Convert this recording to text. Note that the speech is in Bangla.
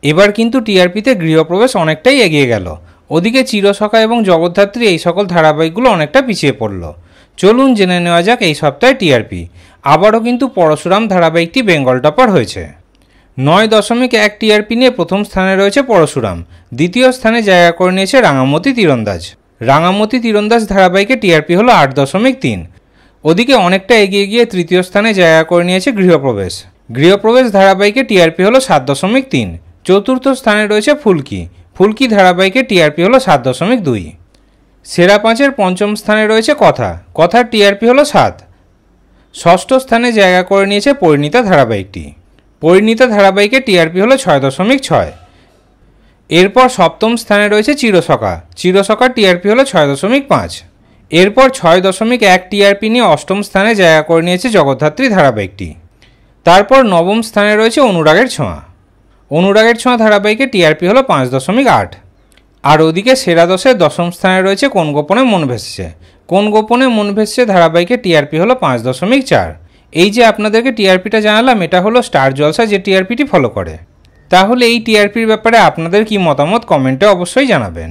এবার কিন্তু টিআরপিতে গৃহপ্রবেশ অনেকটাই এগিয়ে গেল। ওদিকে চিরসখা এবং জগদ্ধাত্রী এই সকল ধারাবাহিকগুলো অনেকটা পিছিয়ে পড়ল। চলুন জেনে নেওয়া যাক এই সপ্তাহে টিআরপি। আবারও কিন্তু পরশুরাম ধারাবাহিকটি বেঙ্গল টপার হয়েছে। 9.1 টিআরপি নিয়ে প্রথম স্থানে রয়েছে পরশুরাম। দ্বিতীয় স্থানে জায়গা করে নিয়েছে রাঙামতি তীরন্দাজ। রাঙামতি তীরন্দাজ ধারাবাহিকে টিআরপি হলো 8.3। ওদিকে অনেকটা এগিয়ে গিয়ে তৃতীয় স্থানে জায়গা করে নিয়েছে গৃহপ্রবেশ। গৃহপ্রবেশ ধারাবাহিকে টিআরপি হলো 7.3। চতুর্থ স্থানে রয়েছে ফুলকি। ফুলকি ধারাবাহিকে টিআরপি হলো 7.2। সেরা 5-এর পঞ্চম স্থানে রয়েছে কথা। কথার টিআরপি হলো 7। ষষ্ঠ স্থানে জায়গা করে নিয়েছে পরিণীতা ধারাবাহিকটি। পরিণীতা ধারাবাহিকে টিআরপি হলো 6.6। এরপর সপ্তম স্থানে রয়েছে চিরসখা। চিরসখার টিআরপি হলো 6.5। এরপর 6.1 টিআরপি নিয়ে অষ্টম স্থানে জায়গা করে নিয়েছে জগদ্ধাত্রী ধারাবাহিকটি। তারপর নবম স্থানে রয়েছে অনুরাগের ছোঁয়া। অনুরাগের ছোঁয়া ধারাবাহিকে টিআরপি হলো 5.8। আর ওদিকে সেরা 10-এর দশম স্থানে রয়েছে কোন গোপনে মন ভেসেছে। কোন গোপনে মন ভেসেছে ধারাবাহিকে টিআরপি হলো 5.4। এই যে আপনাদেরকে টিআরপিটা জানালাম, এটা হলো স্টার জলসা যে টিআরপিটি ফলো করে। তাহলে এই টিআরপির ব্যাপারে আপনাদের কি মতামত কমেন্টে অবশ্যই জানাবেন।